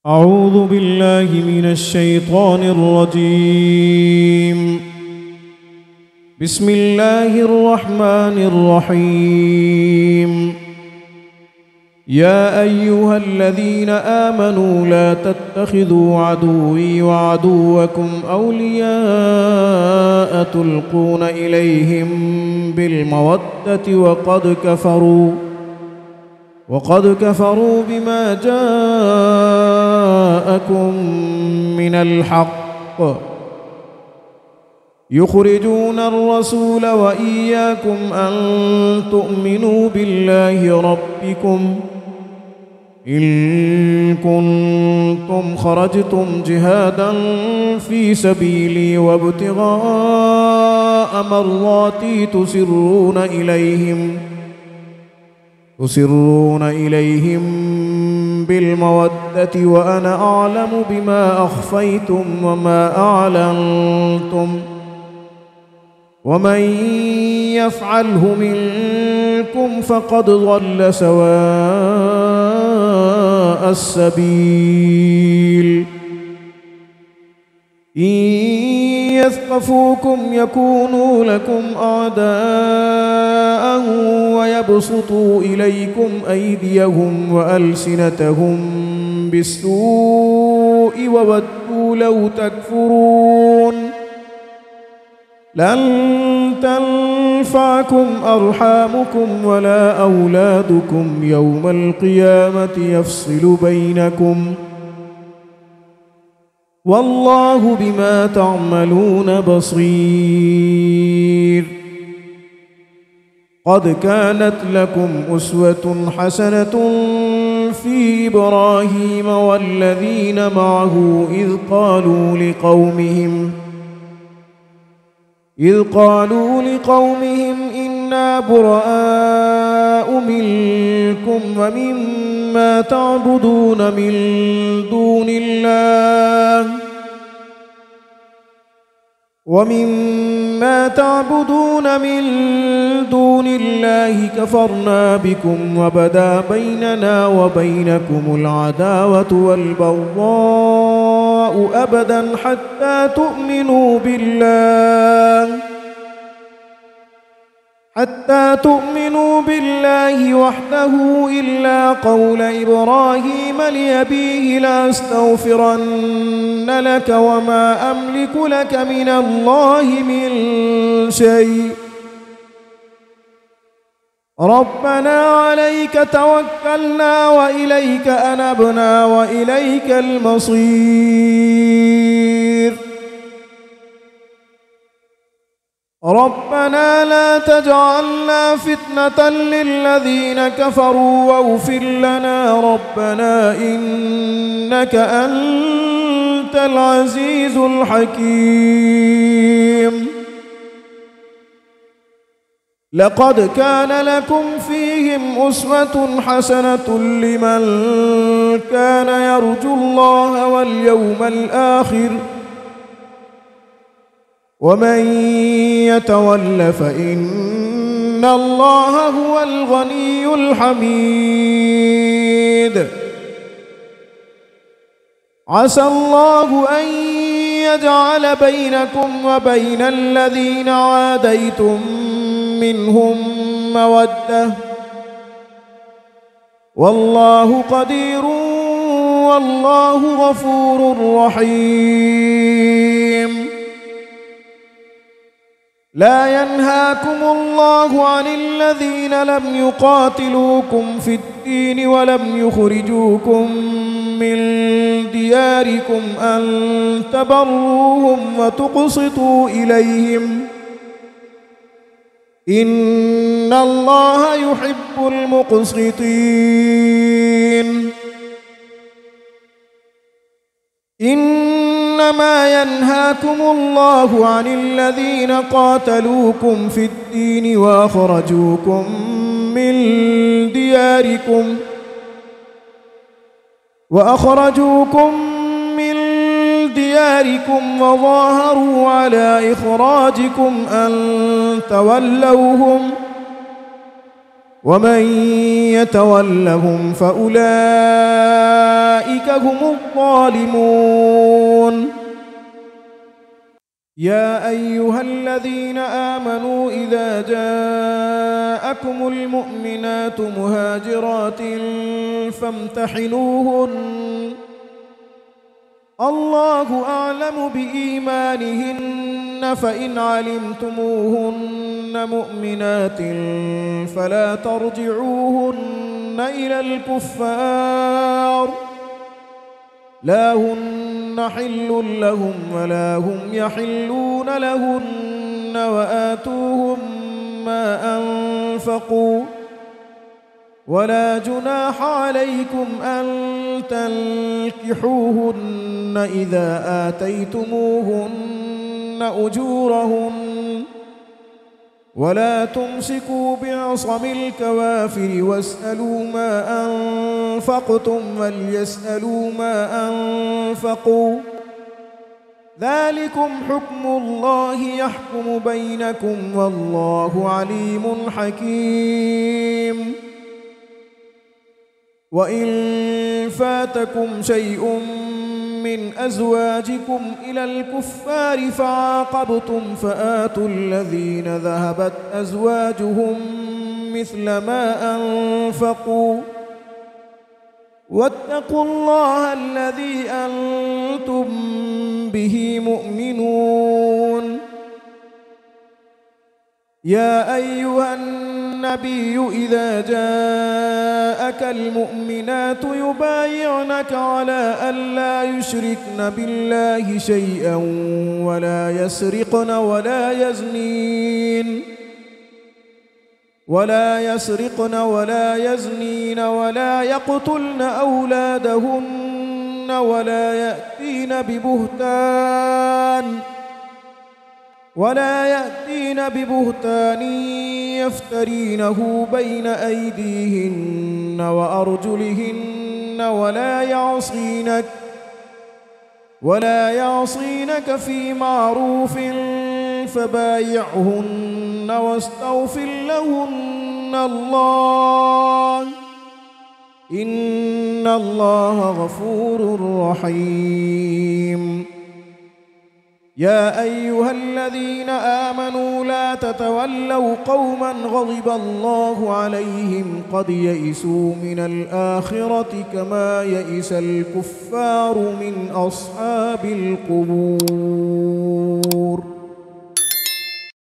أعوذ بالله من الشيطان الرجيم. بسم الله الرحمن الرحيم. يا أيها الذين آمنوا لا تتخذوا عدوي وعدوكم أولياء تلقون إليهم بالمودة وقد كفروا بما جاءكم من الحق يخرجون الرسول وإياكم أن تؤمنوا بالله ربكم إن كنتم خرجتم جهادا في سبيلي وابتغاء مرضاتي تسرون إليهم بالمودة وأنا أعلم بما أخفيتم وما أعلنتم ومن يفعله منكم فقد ضل سواء السبيل. إن يثقفوكم يكونوا لكم أعداء ويبسطوا إليكم أيديهم وألسنتهم بالسوء وودوا لو تكفرون. لن تنفعكم أرحامكم ولا أولادكم يوم القيامة يفصل بينكم والله بما تعملون بصير. قد كانت لكم أسوة حسنة في إبراهيم والذين معه إذ قالوا لقومهم إنا براء منكم ومما تعبدون من دون الله كفرنا بكم وبدا بيننا وبينكم العداوة والبغضاء أبدا حتى تؤمنوا بالله وحده إلا قول إبراهيم لأبيه لأستغفرن لك وما أملك لك من الله من شيء ربنا عليك توكلنا وإليك أنبنا وإليك المصير. ربنا لا تجعلنا فتنة للذين كفروا واغفر لنا ربنا إنك أنت العزيز الحكيم. لقد كان لكم فيهم أسوة حسنة لمن كان يرجو الله واليوم الآخر ومن يتول فإن الله هو الغني الحميد. عسى الله أن يجعل بينكم وبين الذين عاديتم منهم مودة والله قدير والله غفور رحيم. لا ينهاكم الله عن الذين لم يقاتلوكم في الدين ولم يخرجوكم من دياركم أن تبروهم وتقسطوا إليهم إن الله يحب المقسطين. إنما ينهاكم الله عن الذين قاتلوكم في الدين وأخرجوكم من دياركم وظاهروا على إخراجكم أن تولوهم ومن يتولهم فأولئك هم الظالمون. يا أيها الذين آمنوا إذا جاءكم المؤمنات مهاجرات فامتحنوهن، الله أعلم بإيمانهن، فإن علمتموهن مؤمنات فلا ترجعوهن إلى الكفار، لا هن حل لهم ولا هم يحلون لهن، وآتوهم ما أنفقوا، ولا جناح عليكم أن تنكحوهن إذا آتيتموهن أجورهن، ولا تمسكوا بعصم الكوافر واسألوا ما أنفقتم وليسألوا ما أنفقوا، ذلكم حكم الله يحكم بينكم والله عليم حكيم. وإن فاتكم شيء من أزواجكم إلى الكفار فعاقبتم فآتوا الذين ذهبت أزواجهم مثل ما أنفقوا، واتقوا الله الذي أنتم به مؤمنون. يا أيها النبي إذا جاءك المؤمنات يبايعنك على أن لا يشركن بالله شيئا ولا يسرقن ولا يزنين ولا يقتلن أولادهن ولا يأتين ببهتان يفترينه بين أيديهن وأرجلهن ولا يعصينك في معروف فبايعهن واستغفر لهن الله، إن الله غفور رحيم. يا أيها الذين آمنوا لا تتولوا قوما غضب الله عليهم قد يئسوا من الآخرة كما يئس الكفار من أصحاب القبور.